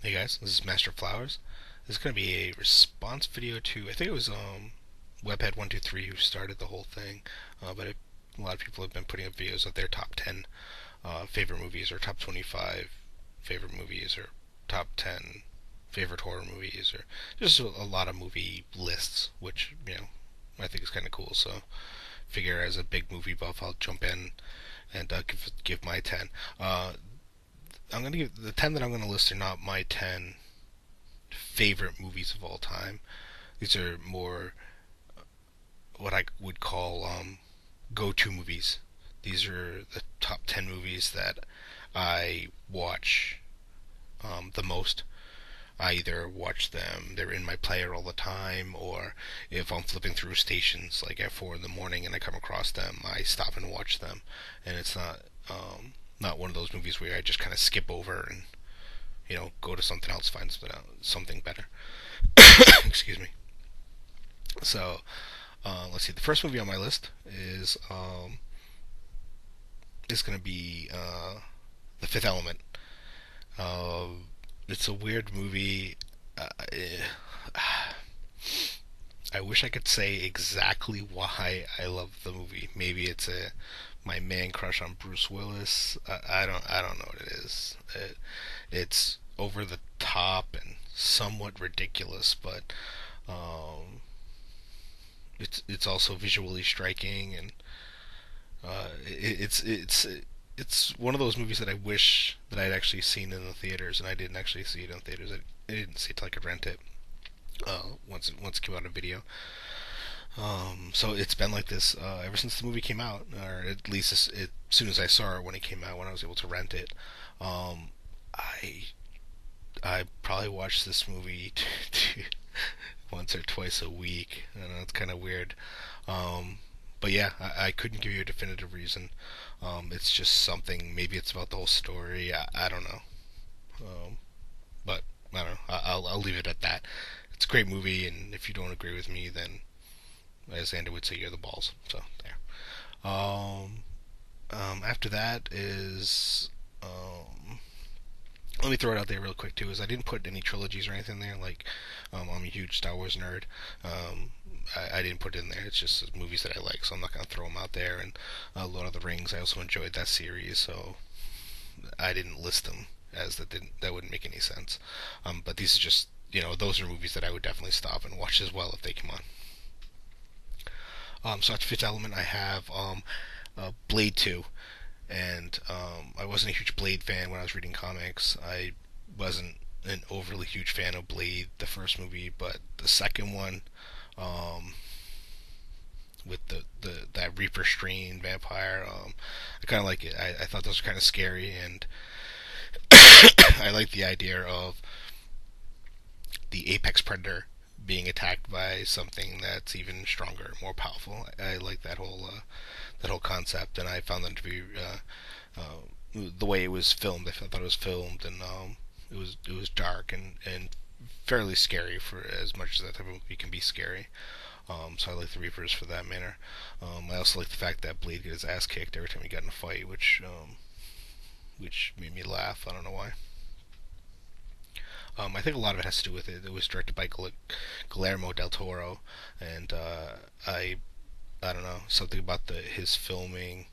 Hey guys, this is Master Flowers. This is going to be a response video to, I think it was Webhead123 who started the whole thing, a lot of people have been putting up videos of their top 10 favorite movies, or top 25 favorite movies, or top 10 favorite horror movies, or just a lot of movie lists, which, I think is kind of cool. So, figure as a big movie buff, I'll jump in and give my 10. I'm going to give the 10 that I'm going to list are not my 10 favorite movies of all time. These are more what I would call go-to movies. These are the top 10 movies that I watch the most. I either watch them, they're in my player all the time, or if I'm flipping through stations like at 4 in the morning and I come across them, I stop and watch them. And it's not one of those movies where I just kind of skip over and go to something else, find something better. Excuse me. So let's see. The first movie on my list is going to be The Fifth Element. Uh, it's a weird movie. I wish I could say exactly why I love the movie. Maybe it's my man crush on Bruce Willis. I don't know what it is. It's over the top and somewhat ridiculous, but um, it's also visually striking, and it's one of those movies that I wish that I'd actually seen in the theaters, and I didn't actually see it in theaters. I didn't see it till I could rent it once it came out on video. So it's been like this ever since the movie came out, or at least as soon as I saw it when it came out, when I was able to rent it. Um, I I probably watch this movie once or twice a week. I know it's kind of weird, um, but yeah, I couldn't give you a definitive reason. It's just something. Maybe it's about the whole story. I don't know, um, but I don't know. I'll leave it at that. It's a great movie, and if you don't agree with me, then as Xander would say, you're the balls. So there. After that is let me throw it out there real quick too. Is I didn't put any trilogies or anything there. Like, I'm a huge Star Wars nerd. I didn't put it in there. It's just movies that I like, so I'm not gonna throw them out there. And Lord of the Rings, I also enjoyed that series, so I didn't list them as that wouldn't make any sense. But these are just those are movies that I would definitely stop and watch as well if they come on. So after Fifth Element, I have Blade 2. And I wasn't a huge Blade fan when I was reading comics. I wasn't an overly huge fan of Blade, the first movie, but the second one, um, with the that Reaper strain vampire, I kind of like it. I thought those were kind of scary, and I like the idea of the apex predator being attacked by something that's even stronger, more powerful. I like that whole concept, and I found them to be the way it was filmed. I thought it was filmed, and it was dark and fairly scary for as much as that type of movie can be scary. So I like the Reapers for that manner. I also like the fact that Blade gets his ass kicked every time he got in a fight, which made me laugh. I don't know why. I think a lot of it has to do with it. It was directed by Guillermo del Toro, and I don't know, something about his filming.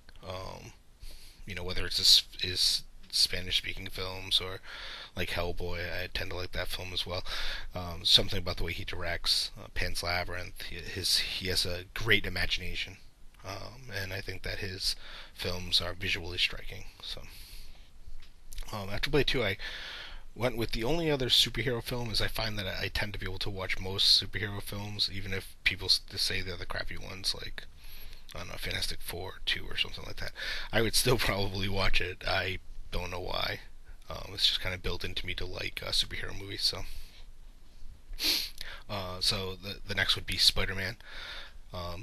Whether it's his Spanish speaking films or like Hellboy, I tend to like that film as well. Something about the way he directs Pan's Labyrinth. He has a great imagination, and I think that his films are visually striking. So after Blade 2, I went with the only other superhero film. Is I find that I tend to be able to watch most superhero films, even if people say they're the crappy ones, like I don't know, Fantastic Four 2 or something like that. I would still probably watch it. I don't know why. It's just kind of built into me to like superhero movies. So the next would be Spider-Man.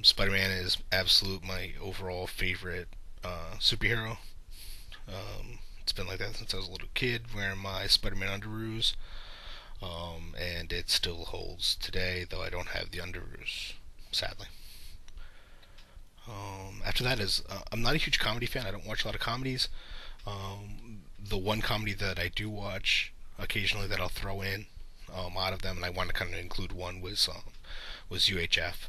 Spider-Man is absolute my overall favorite superhero. It's been like that since I was a little kid, wearing my Spider-Man underoos, and it still holds today, though I don't have the underoos, sadly. After that is I'm not a huge comedy fan. I don't watch a lot of comedies. The one comedy that I do watch occasionally that I'll throw in out of them, and I want to kind of include one was UHF.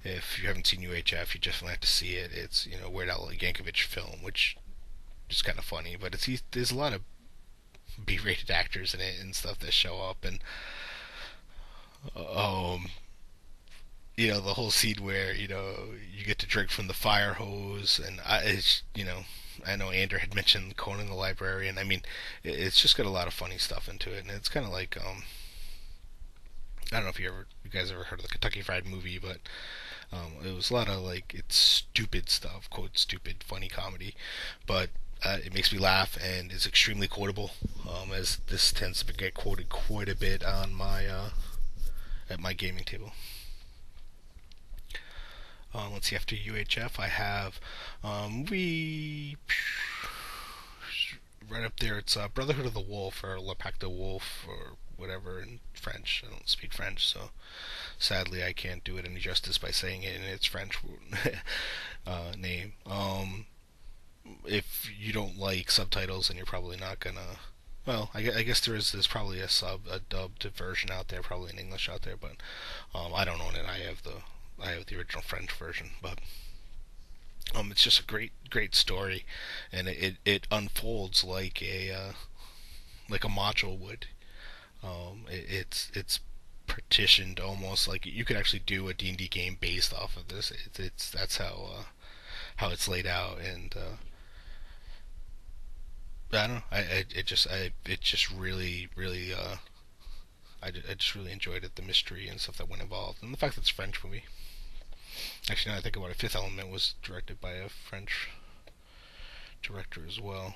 If you haven't seen UHF, you definitely have to see it. It's Weird Al Yankovic film, which is kind of funny, but there's a lot of B-rated actors in it and stuff that show up, and um, the whole scene where you get to drink from the fire hose, and I know Andrew had mentioned Conan the Librarian. I mean, it's just got a lot of funny stuff into it, and it's kind of like I don't know if you guys ever heard of the Kentucky Fried Movie, but it was a lot of like it's stupid stuff, quote stupid, funny comedy, but it makes me laugh and is extremely quotable, as this tends to get quoted quite a bit on my at my gaming table. Let's see. After UHF, I have we right up there. It's Brotherhood of the Wolf or Le Pacte de Wolf or whatever in French. I don't speak French, so sadly I can't do it any justice by saying it in its French name. If you don't like subtitles, then you're probably not gonna. Well, I guess there's probably a dubbed version out there, probably in English out there, but I don't own it. I have the original French version, but it's just a great story, and it unfolds like a module would. It's partitioned almost like you could actually do a D&D game based off of this. It's That's how it's laid out, and I don't know. It just really I just really enjoyed it, the mystery and stuff that went involved, and the fact that it's a French movie. Actually, now I think about it, Fifth Element was directed by a French director as well.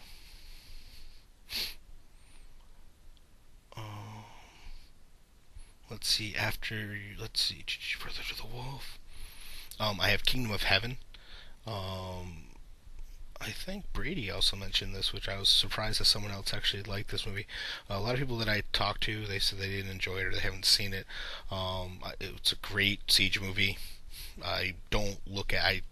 Um, let's see, Brother to the Wolf. I have Kingdom of Heaven. Um, I think Brady also mentioned this, which I was surprised that someone else actually liked this movie. A lot of people that I talked to, they said they didn't enjoy it or they haven't seen it. It's a great siege movie. I don't look at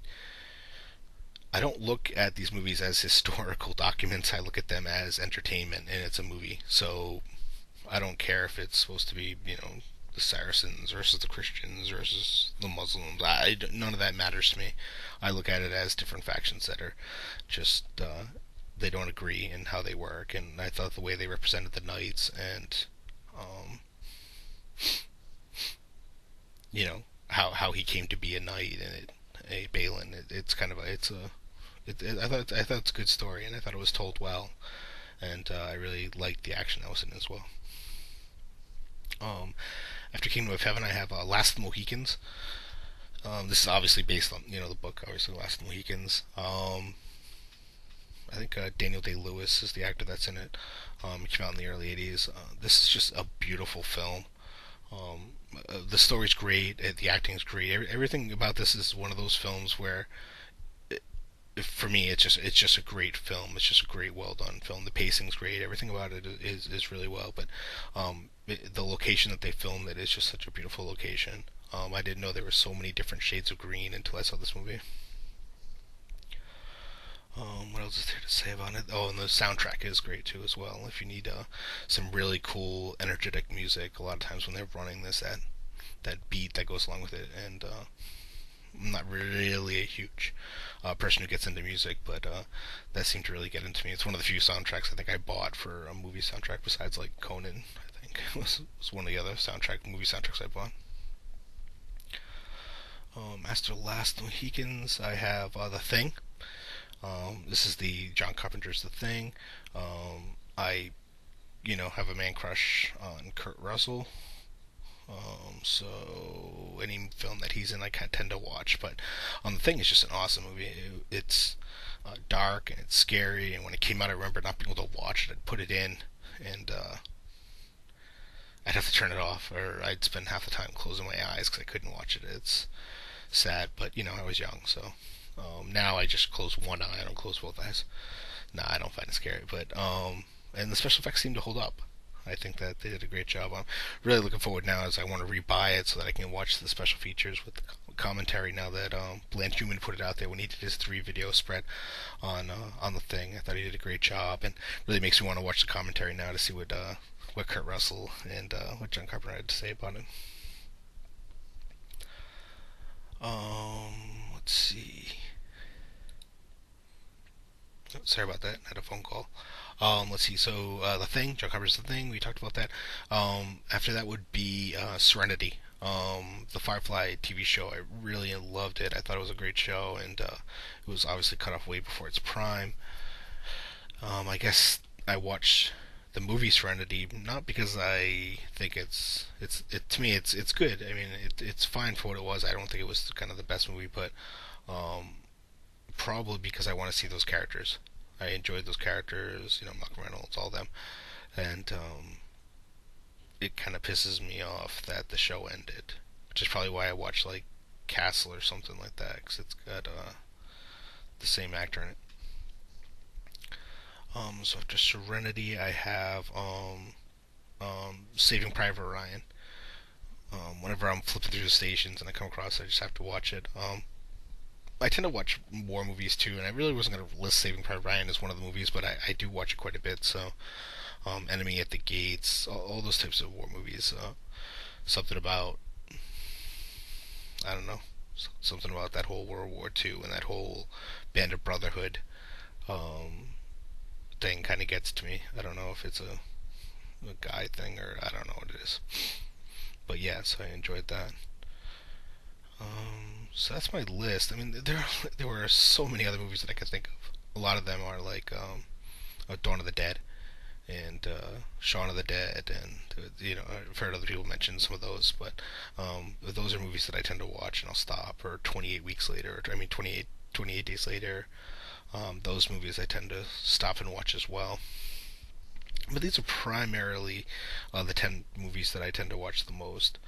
I don't look at these movies as historical documents. I look at them as entertainment, and it's a movie. So I don't care if it's supposed to be, the Saracens versus the Christians versus the Muslims. None of that matters to me. I look at it as different factions that are just they don't agree in how they work, and I thought the way they represented the knights and um, how he came to be a knight and a Balin. It's kind of a it's a I thought it's a good story, and I thought it was told well, and I really liked the action that was in it as well. Um, After Kingdom of Heaven, I have Last of the Mohicans. This is obviously based on the book, obviously Last of the Mohicans. I think Daniel Day Lewis is the actor that's in it. It came out in the early '80s. This is just a beautiful film. The story's great. The acting's great. Everything about this is one of those films where, for me, it's just a great film. It's just a great, well done film. The pacing's great. Everything about it is really well. But the location that they filmed it is just such a beautiful location. I didn't know there were so many different shades of green until I saw this movie. What else is there to say about it? Oh, and the soundtrack is great too as well. If you need some really cool, energetic music, a lot of times when they're running this, that beat that goes along with it, and I'm not really a huge person who gets into music, but that seemed to really get into me. It's one of the few soundtracks I think I bought for a movie soundtrack besides like Conan. I think was one of the other movie soundtracks I bought. As to Last Mohicans, I have The Thing. This is the John Carpenter's The Thing. I have a man crush on Kurt Russell. So any film that he's in, I kind of tend to watch. But The Thing is just an awesome movie. It's dark and it's scary. And when it came out, I remember not being able to watch it. I'd put it in, and I'd have to turn it off, or I'd spend half the time closing my eyes because I couldn't watch it. It's sad, but I was young, so now I just close one eye. I don't close both eyes. Nah, I don't find it scary, but and the special effects seem to hold up. I think that they did a great job. I'm really looking forward now as I want to rebuy it so that I can watch the special features with the commentary now that Blanche Newman put it out there when he did his 3 video spread on the thing. I thought he did a great job, and really makes me want to watch the commentary now to see what Kurt Russell and what John Carpenter had to say about it. Let's see. Oh, sorry about that. I had a phone call. Let's see. So the thing, John Carpenter's The Thing. We talked about that. After that would be Serenity. The Firefly TV show. I really loved it. I thought it was a great show, and it was obviously cut off way before its prime. I guess I watched the movie Serenity not because I think to me it's good. I mean it's fine for what it was. I don't think it was kind of the best movie, but um, probably because I want to see those characters. I enjoyed those characters, Malcolm Reynolds, all them, and it kind of pisses me off that the show ended, which is probably why I watched like Castle or something like that, because it's got the same actor in it. So after Serenity, I have Saving Private Ryan. Whenever I'm flipping through the stations and I come across it, I just have to watch it. I tend to watch war movies too, and I really wasn't going to list Saving Private Ryan as one of the movies, but I do watch it quite a bit. So, Enemy at the Gates, all those types of war movies. Something about, I don't know, something about that whole World War II and that whole Band of Brotherhood um, thing kind of gets to me. I don't know if it's a guy thing or I don't know what it is. But yeah, so I enjoyed that. So that's my list. I mean, there were so many other movies that I could think of. A lot of them are like Dawn of the Dead and Shaun of the Dead, and I've heard other people mention some of those, but those are movies that I tend to watch and I'll stop. Or 28 Weeks Later, or, I mean 28 Days Later. Those movies I tend to stop and watch as well. But these are primarily the 10 movies that I tend to watch the most.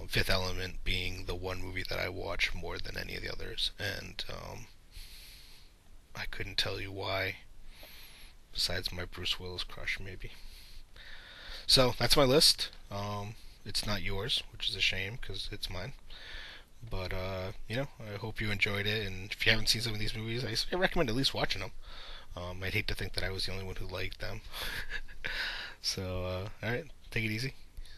Fifth Element being the one movie that I watch more than any of the others, and I couldn't tell you why. Besides my Bruce Willis crush, maybe. So that's my list. It's not yours, which is a shame because it's mine. But I hope you enjoyed it. And if you haven't seen some of these movies, I recommend at least watching them. I'd hate to think that I was the only one who liked them. So, all right, take it easy.